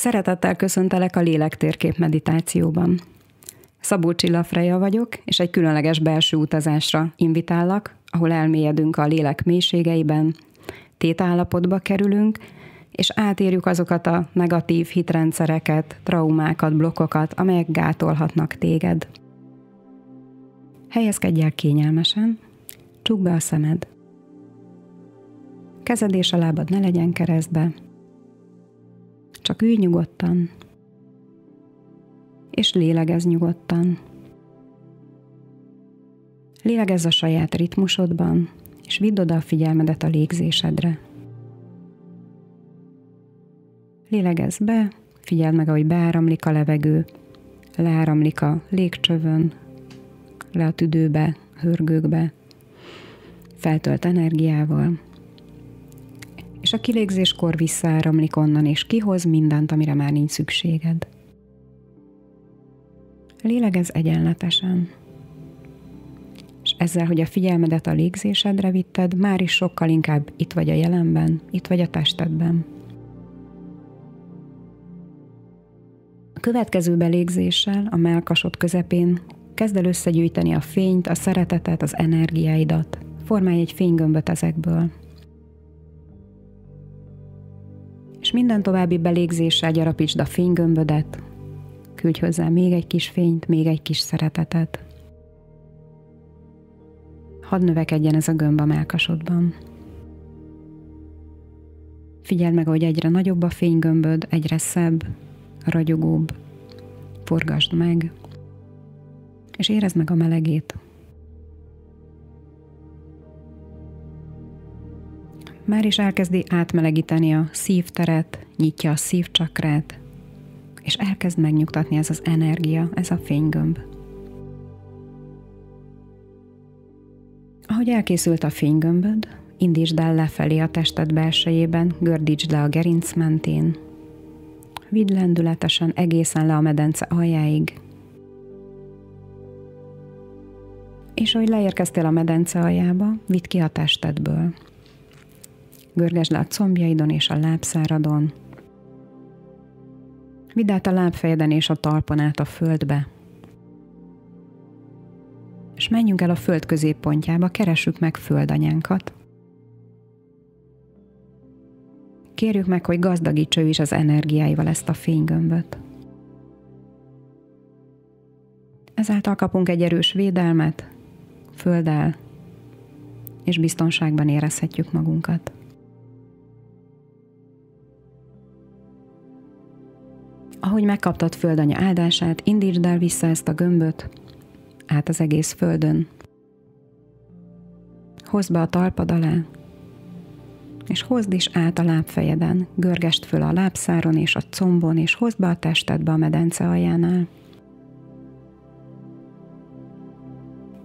Szeretettel köszöntelek a Lélektérkép meditációban. Szabó Csilla Freya vagyok, és egy különleges belső utazásra invitállak, ahol elmélyedünk a lélek mélységeiben, tétállapotba kerülünk, és átérjük azokat a negatív hitrendszereket, traumákat, blokkokat, amelyek gátolhatnak téged. Helyezkedj el kényelmesen, csukd be a szemed. Kezed és a lábad ne legyen keresztbe, csak ülj nyugodtan, és lélegezz nyugodtan. Lélegezz a saját ritmusodban, és vidd oda a figyelmedet a légzésedre. Lélegezz be, figyeld meg, ahogy beáramlik a levegő, leáramlik a légcsövön, le a tüdőbe, hörgőkbe, feltölt energiával, és a kilégzéskor visszaáramlik onnan, és kihoz mindent, amire már nincs szükséged. Lélegezz egyenletesen, és ezzel, hogy a figyelmedet a légzésedre vitted, már is sokkal inkább itt vagy a jelenben, itt vagy a testedben. A következő belégzéssel, a mellkasod közepén kezd el összegyűjteni a fényt, a szeretetet, az energiáidat. Formálj egy fénygömböt ezekből. És minden további belégzéssel gyarapítsd a fénygömbödet, küldj hozzá még egy kis fényt, még egy kis szeretetet. Hadd növekedjen ez a gömb a mellkasodban. Figyeld meg, hogy egyre nagyobb a fénygömböd, egyre szebb, ragyogóbb. Forgasd meg, és érezd meg a melegét. Már is elkezdi átmelegíteni a szívteret, nyitja a szívcsakrát, és elkezd megnyugtatni ez az energia, ez a fénygömb. Ahogy elkészült a fénygömböd, indítsd el lefelé a tested belsejében, gördítsd le a gerinc mentén, vidd lendületesen egészen le a medence aljáig, és ahogy leérkeztél a medence aljába, vidd ki a testedből. Görgesd le a combjaidon és a lábszáradon. Vidd át a lábfejeden és a talpon át a földbe. És menjünk el a föld középpontjába, keressük meg földanyánkat. Kérjük meg, hogy gazdagítsa ő is az energiáival ezt a fénygömböt. Ezáltal kapunk egy erős védelmet, földdel, és biztonságban érezhetjük magunkat. Ahogy megkaptad földanya áldását, indítsd el vissza ezt a gömböt át az egész földön. Hozd be a talpad alá, és hozd is át a lábfejeden, görgesd föl a lábszáron és a combon, és hozd be a testedbe a medence aljánál.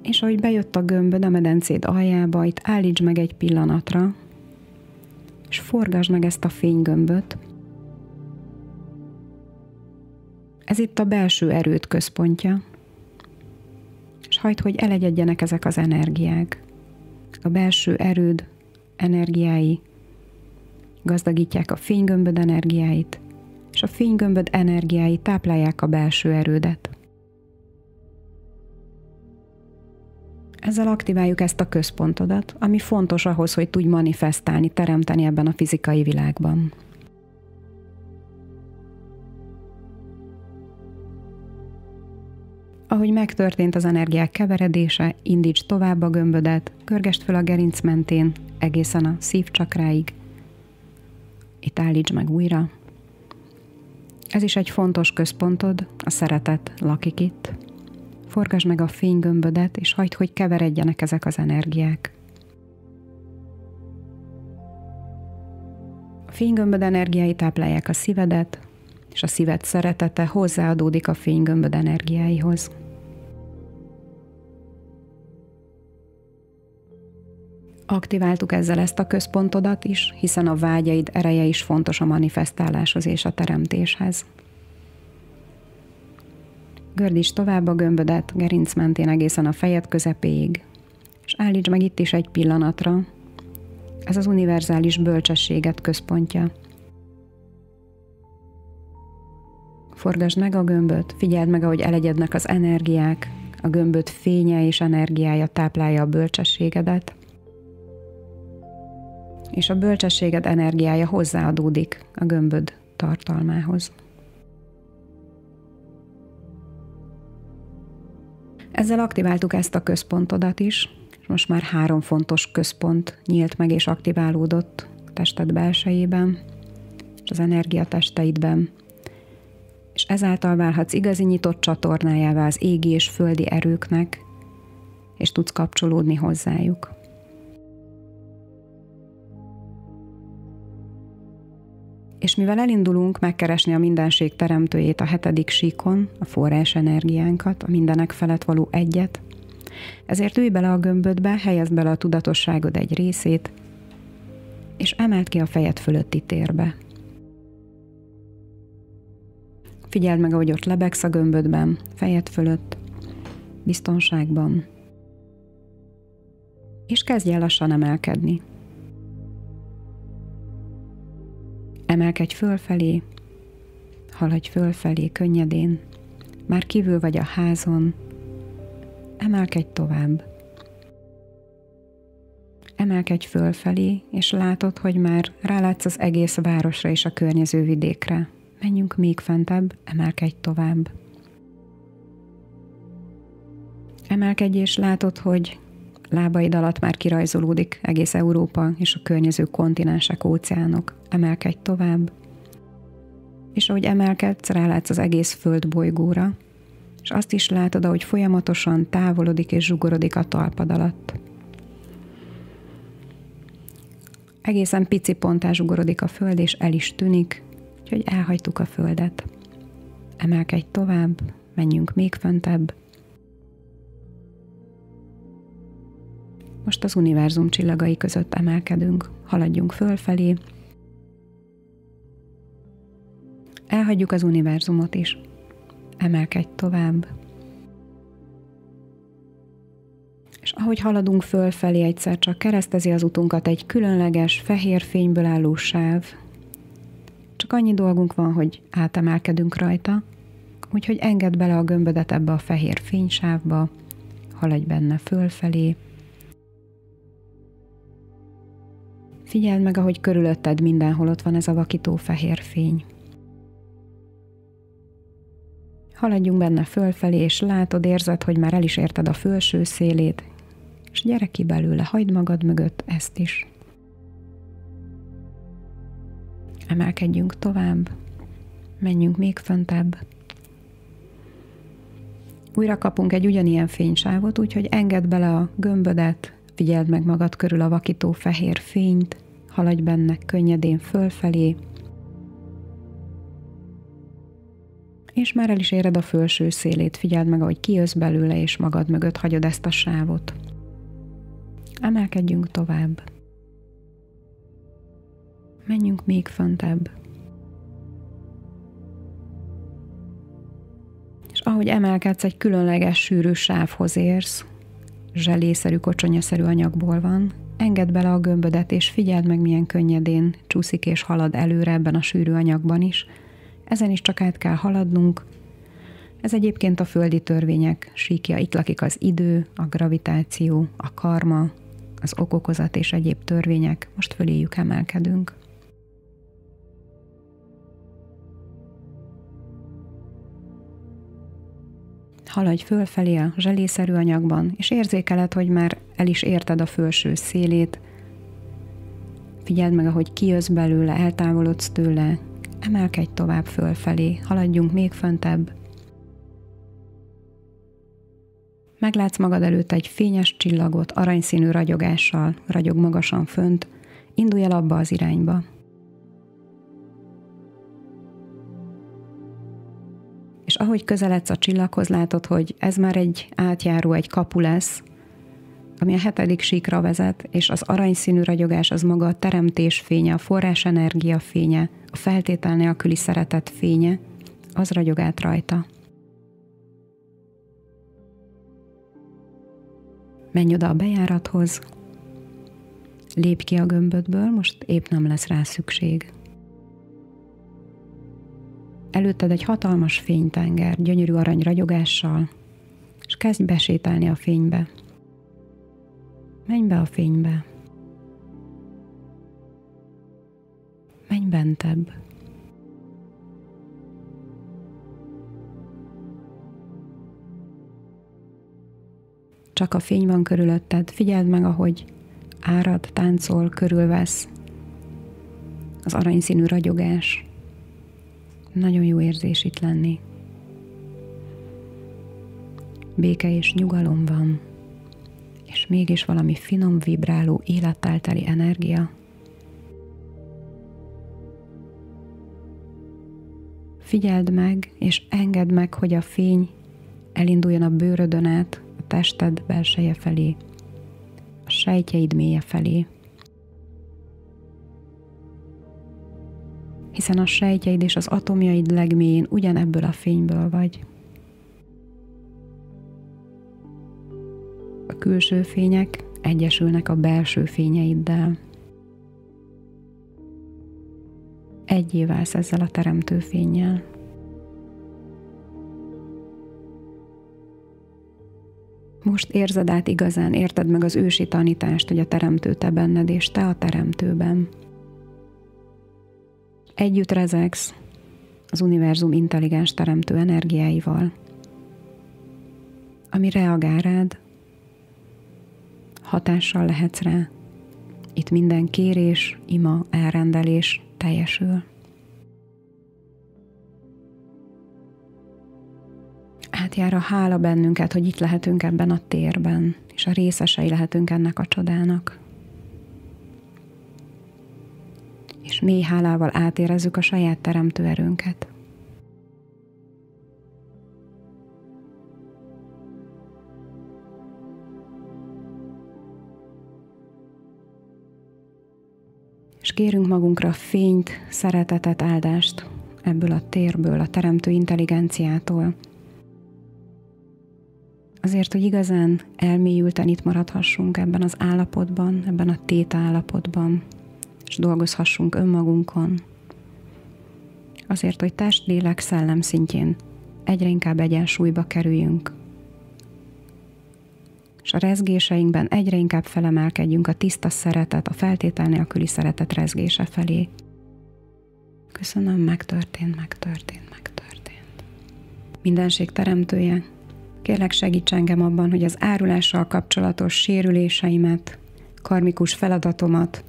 És ahogy bejött a gömböd a medencéd aljába, itt állítsd meg egy pillanatra, és forgasd meg ezt a fénygömböt. Ez itt a belső erőd központja, és hagyd, hogy elegyedjenek ezek az energiák. A belső erőd energiái gazdagítják a fénygömböd energiáit, és a fénygömböd energiái táplálják a belső erődet. Ezzel aktiváljuk ezt a központodat, ami fontos ahhoz, hogy tudj manifestálni, teremteni ebben a fizikai világban. Ahogy megtörtént az energiák keveredése, indítsd tovább a gömbödet, görgesd föl a gerinc mentén, egészen a szívcsakráig. Itt állítsd meg újra. Ez is egy fontos központod, a szeretet lakik itt. Forgasd meg a fénygömbödet, és hagyd, hogy keveredjenek ezek az energiák. A fénygömböd energiái táplálják a szívedet, és a szíved szeretete hozzáadódik a fénygömböd energiáihoz. Aktiváltuk ezzel ezt a központodat is, hiszen a vágyaid ereje is fontos a manifestáláshoz és a teremtéshez. Gördítsd tovább a gömbödet gerinc mentén egészen a fejed közepéig, és állítsd meg itt is egy pillanatra. Ez az univerzális bölcsességet központja. Forgasd meg a gömböt, figyeld meg, ahogy elegyednek az energiák, a gömböt fénye és energiája táplálja a bölcsességedet, és a bölcsességed energiája hozzáadódik a gömböd tartalmához. Ezzel aktiváltuk ezt a központodat is, és most már 3 fontos központ nyílt meg és aktiválódott a tested belsejében, és az energiatesteidben, és ezáltal válhatsz igazi nyitott csatornájává az égi és földi erőknek, és tudsz kapcsolódni hozzájuk. És mivel elindulunk megkeresni a mindenség teremtőjét a 7. síkon, a forrás energiánkat, a mindenek felett való egyet, ezért ülj bele a gömbödbe, helyezd bele a tudatosságod egy részét, és emeld ki a fejed fölötti térbe. Figyeld meg, ahogy ott lebegsz a gömbödben, fejed fölött, biztonságban, és kezdj el lassan emelkedni. Emelkedj fölfelé, haladj fölfelé könnyedén, már kívül vagy a házon, emelkedj tovább. Emelkedj fölfelé, és látod, hogy már rálátsz az egész városra és a környező vidékre. Menjünk még fentebb, emelkedj tovább. Emelkedj, és látod, hogy lábaid alatt már kirajzolódik egész Európa és a környező kontinensek, óceánok. Emelkedj tovább, és ahogy emelkedsz, rálátsz az egész földbolygóra, és azt is látod, ahogy folyamatosan távolodik és zsugorodik a talpad alatt. Egészen pici ponttá zsugorodik a föld, és el is tűnik, úgyhogy elhagytuk a földet. Emelkedj tovább, menjünk még föntebb. Most az univerzum csillagai között emelkedünk, haladjunk fölfelé. Elhagyjuk az univerzumot is. Emelkedj tovább. És ahogy haladunk fölfelé, egyszer csak keresztezi az utunkat egy különleges, fehér fényből álló sáv. Csak annyi dolgunk van, hogy átemelkedünk rajta, úgyhogy engedd bele a gömbödet ebbe a fehér fénysávba, haladj benne fölfelé. Figyeld meg, ahogy körülötted mindenhol ott van ez a vakító fehér fény. Haladjunk benne fölfelé, és látod, érzed, hogy már el is érted a felső szélét, és gyere ki belőle, hagyd magad mögött ezt is. Emelkedjünk tovább, menjünk még föntebb. Újra kapunk egy ugyanilyen fénysávot, úgyhogy engedd bele a gömbödet, figyeld meg magad körül a vakító fehér fényt, haladj benne könnyedén fölfelé, és már el is éred a felső szélét, figyeld meg, ahogy kijössz belőle, és magad mögött hagyod ezt a sávot. Emelkedjünk tovább. Menjünk még föntebb. És ahogy emelkedsz, egy különleges sűrű sávhoz érsz, zselészerű, kocsonyaszerű anyagból van, engedd bele a gömbödet, és figyeld meg, milyen könnyedén csúszik és halad előre ebben a sűrű anyagban is. Ezen is csak át kell haladnunk. Ez egyébként a földi törvények síkja, itt lakik az idő, a gravitáció, a karma, az okokozat és egyéb törvények. Most föléjük emelkedünk. Haladj fölfelé a zselészerű anyagban, és érzékeled, hogy már el is érted a felső szélét. Figyeld meg, ahogy kijössz belőle, eltávolodsz tőle, emelkedj tovább fölfelé, haladjunk még föntebb. Meglátsz magad előtt egy fényes csillagot, aranyszínű ragyogással, ragyog magasan fönt, indulj el abba az irányba. És ahogy közeledsz a csillaghoz, látod, hogy ez már egy átjáró, egy kapu lesz, ami a 7. síkra vezet, és az aranyszínű ragyogás az maga a teremtés fénye, a forrás energia fénye, a feltétel nélküli szeretet fénye, az ragyog át rajta. Menj oda a bejárathoz, lépj ki a gömbödből, most épp nem lesz rá szükség. Előtted egy hatalmas fénytenger, gyönyörű arany ragyogással, és kezdj besétálni a fénybe. Menj be a fénybe. Menj bentebb. Csak a fény van körülötted, figyeld meg, ahogy árad, táncol, körülvesz. Az aranyszínű ragyogás. Nagyon jó érzés itt lenni. Béke és nyugalom van, és mégis valami finom, vibráló, élettel teli energia. Figyeld meg, és engedd meg, hogy a fény elinduljon a bőrödön át, a tested belseje felé, a sejtjeid mélye felé. Hiszen a sejtjeid és az atomjaid legmélyén ugyanebből a fényből vagy. A külső fények egyesülnek a belső fényeiddel. Egyé válsz ezzel a teremtő fénnyel. Most érzed át igazán, érted meg az ősi tanítást, hogy a teremtő te benned, és te a teremtőben. Együtt rezegsz az univerzum intelligens teremtő energiáival, ami reagál rád, hatással lehetsz rá. Itt minden kérés, ima, elrendelés teljesül. Átjár a hála bennünket, hogy itt lehetünk ebben a térben, és a részesei lehetünk ennek a csodának. És mély hálával átérezzük a saját teremtő erőnket. És kérünk magunkra fényt, szeretetet, áldást ebből a térből, a teremtő intelligenciától. Azért, hogy igazán elmélyülten itt maradhassunk ebben az állapotban, ebben a téta állapotban, és dolgozhassunk önmagunkon. Azért, hogy test, lélek, szellem szintjén egyre inkább egyensúlyba kerüljünk. És a rezgéseinkben egyre inkább felemelkedjünk a tiszta szeretet, a feltétel nélküli szeretet rezgése felé. Köszönöm, megtörtént. Mindenség teremtője, kérlek segíts engem abban, hogy az árulással kapcsolatos sérüléseimet, karmikus feladatomat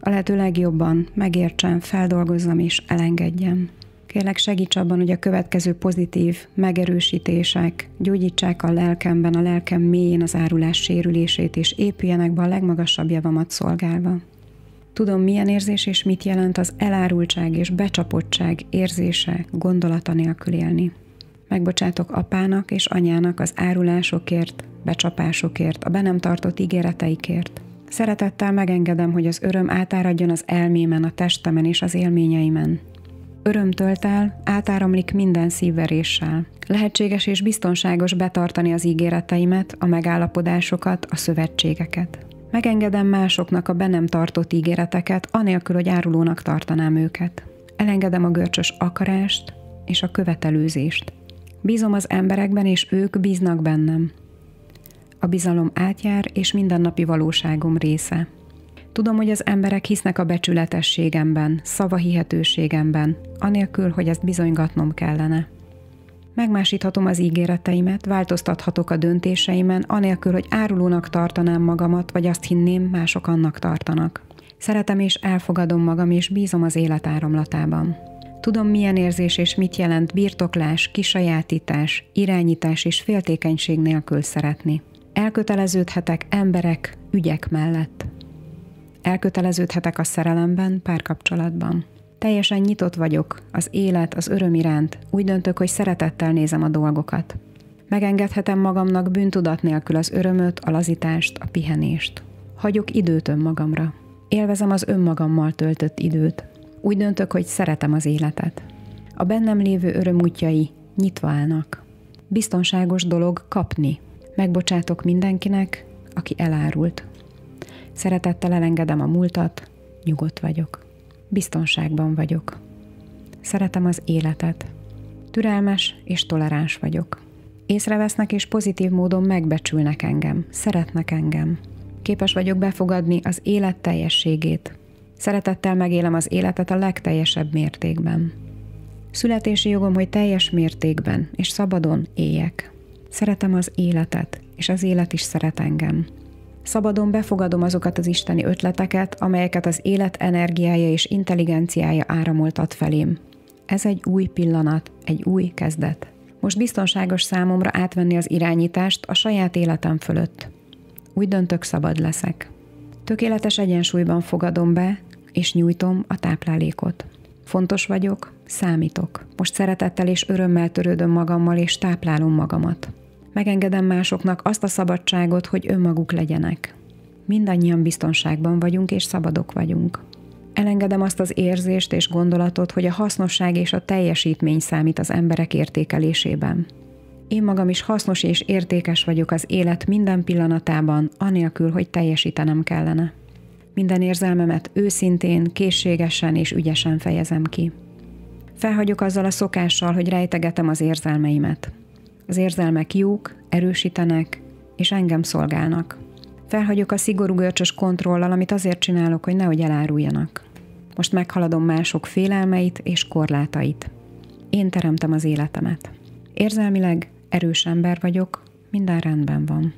a lehető legjobban megértsem, feldolgozzam és elengedjem. Kérlek segíts abban, hogy a következő pozitív megerősítések gyógyítsák a lelkemben, a lelkem mélyén az árulás sérülését, és épüljenek be a legmagasabb javamat szolgálva. Tudom, milyen érzés és mit jelent az elárultság és becsapottság érzése, gondolata nélkül élni. Megbocsátok apának és anyának az árulásokért, becsapásokért, a be nem tartott ígéreteikért. Szeretettel megengedem, hogy az öröm átáradjon az elmémen, a testemen és az élményeimen. Öröm tölt el, átáramlik minden szívveréssel. Lehetséges és biztonságos betartani az ígéreteimet, a megállapodásokat, a szövetségeket. Megengedem másoknak a be nem tartott ígéreteket, anélkül, hogy árulónak tartanám őket. Elengedem a görcsös akarást és a követelőzést. Bízom az emberekben, és ők bíznak bennem. A bizalom átjár, és mindennapi valóságom része. Tudom, hogy az emberek hisznek a becsületességemben, szavahihetőségemben, anélkül, hogy ezt bizonygatnom kellene. Megmásíthatom az ígéreteimet, változtathatok a döntéseimen, anélkül, hogy árulónak tartanám magamat, vagy azt hinném, mások annak tartanak. Szeretem és elfogadom magam, és bízom az élet áramlatában. Tudom, milyen érzés és mit jelent birtoklás, kisajátítás, irányítás és féltékenység nélkül szeretni. Elköteleződhetek emberek, ügyek mellett. Elköteleződhetek a szerelemben, párkapcsolatban. Teljesen nyitott vagyok az élet, az öröm iránt. Úgy döntök, hogy szeretettel nézem a dolgokat. Megengedhetem magamnak bűntudat nélkül az örömöt, a lazítást, a pihenést. Hagyok időt önmagamra. Élvezem az önmagammal töltött időt. Úgy döntök, hogy szeretem az életet. A bennem lévő öröm útjai nyitva állnak. Biztonságos dolog kapni. Megbocsátok mindenkinek, aki elárult. Szeretettel elengedem a múltat, nyugodt vagyok. Biztonságban vagyok. Szeretem az életet. Türelmes és toleráns vagyok. Észrevesznek és pozitív módon megbecsülnek engem, szeretnek engem. Képes vagyok befogadni az élet teljességét. Szeretettel megélem az életet a legteljesebb mértékben. Születési jogom, hogy teljes mértékben és szabadon éljek. Szeretem az életet, és az élet is szeret engem. Szabadon befogadom azokat az isteni ötleteket, amelyeket az élet energiája és intelligenciája áramoltat felém. Ez egy új pillanat, egy új kezdet. Most biztonságos számomra átvenni az irányítást a saját életem fölött. Úgy döntök, szabad leszek. Tökéletes egyensúlyban fogadom be, és nyújtom a táplálékot. Fontos vagyok, számítok. Most szeretettel és örömmel törődöm magammal, és táplálom magamat. Megengedem másoknak azt a szabadságot, hogy önmaguk legyenek. Mindannyian biztonságban vagyunk, és szabadok vagyunk. Elengedem azt az érzést és gondolatot, hogy a hasznosság és a teljesítmény számít az emberek értékelésében. Én magam is hasznos és értékes vagyok az élet minden pillanatában, anélkül, hogy teljesítenem kellene. Minden érzelmemet őszintén, készségesen és ügyesen fejezem ki. Felhagyok azzal a szokással, hogy rejtegetem az érzelmeimet. Az érzelmek jók, erősítenek, és engem szolgálnak. Felhagyok a szigorú görcsös kontrollal, amit azért csinálok, hogy nehogy eláruljanak. Most meghaladom mások félelmeit és korlátait. Én teremtem az életemet. Érzelmileg erős ember vagyok, minden rendben van.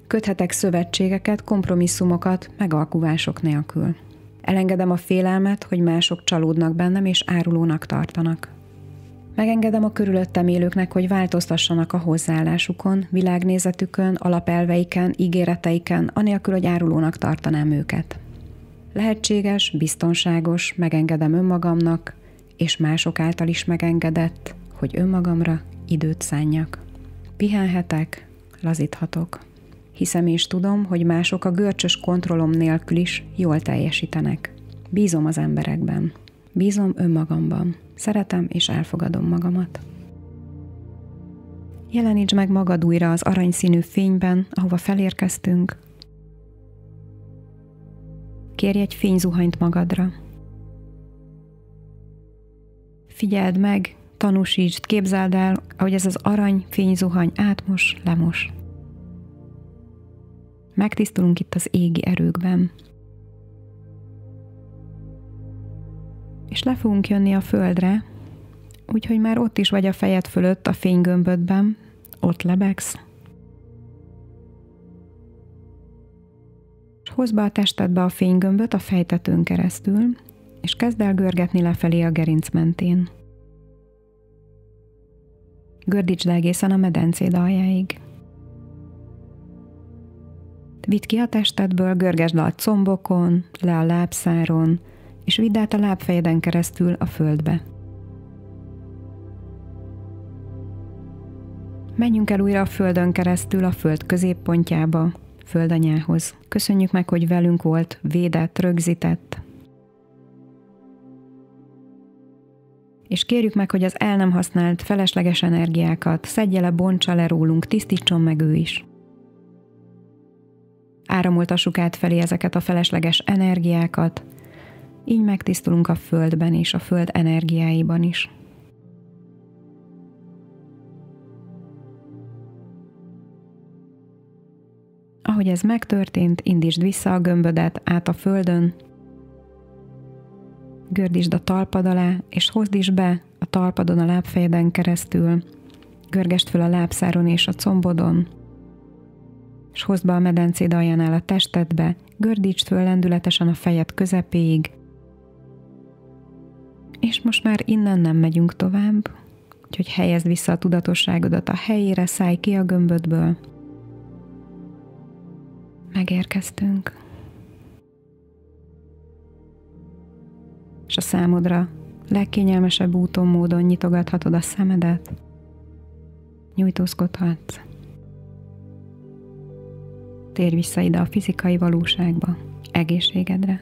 Köthetek szövetségeket, kompromisszumokat, megalkuvások nélkül. Elengedem a félelmet, hogy mások csalódnak bennem és árulónak tartanak. Megengedem a körülöttem élőknek, hogy változtassanak a hozzáállásukon, világnézetükön, alapelveiken, ígéreteiken, anélkül, hogy árulónak tartanám őket. Lehetséges, biztonságos, megengedem önmagamnak, és mások által is megengedett, hogy önmagamra időt szánjak. Pihenhetek, lazíthatok. Hiszem és tudom, hogy mások a görcsös kontrollom nélkül is jól teljesítenek. Bízom az emberekben. Bízom önmagamban. Szeretem és elfogadom magamat. Jelenítsd meg magad újra az aranyszínű fényben, ahova felérkeztünk. Kérj egy fényzuhanyt magadra. Figyeld meg, tanúsítsd, képzeld el, ahogy ez az arany fényzuhany átmos, lemos. Megtisztulunk itt az égi erőkben. És le fogunk jönni a földre, úgyhogy már ott is vagy a fejed fölött a fénygömbödben, ott lebegsz. És hozd be a testedbe a fénygömböt a fejtetőn keresztül, és kezd el görgetni lefelé a gerinc mentén. Gördítsd le egészen a medencéd aljáig. Vidd ki a testedből, görgesd le a combokon, le a lábszáron, és vidd át a lábfejeden keresztül a földbe. Menjünk el újra a földön keresztül, a föld középpontjába, földanyához. Köszönjük meg, hogy velünk volt, védett, rögzített. És kérjük meg, hogy az el nem használt felesleges energiákat szedje le, bontsa le rólunk, tisztítson meg ő is. Áramoltassuk át felé ezeket a felesleges energiákat, így megtisztulunk a földben és a föld energiáiban is. Ahogy ez megtörtént, indítsd vissza a gömbödet át a földön, gördítsd a talpad alá, és hozd is be a talpadon a lábfejeden keresztül, görgesd föl a lábszáron és a combodon, és hozd be a medencéd aljánál a testedbe, gördítsd föl lendületesen a fejed közepéig, és most már innen nem megyünk tovább, úgyhogy helyezd vissza a tudatosságodat a helyére, szállj ki a gömbödből. Megérkeztünk. És a számodra legkényelmesebb úton, módon nyitogathatod a szemedet, nyújtózkodhatsz. Térj vissza ide a fizikai valóságba, egészségedre.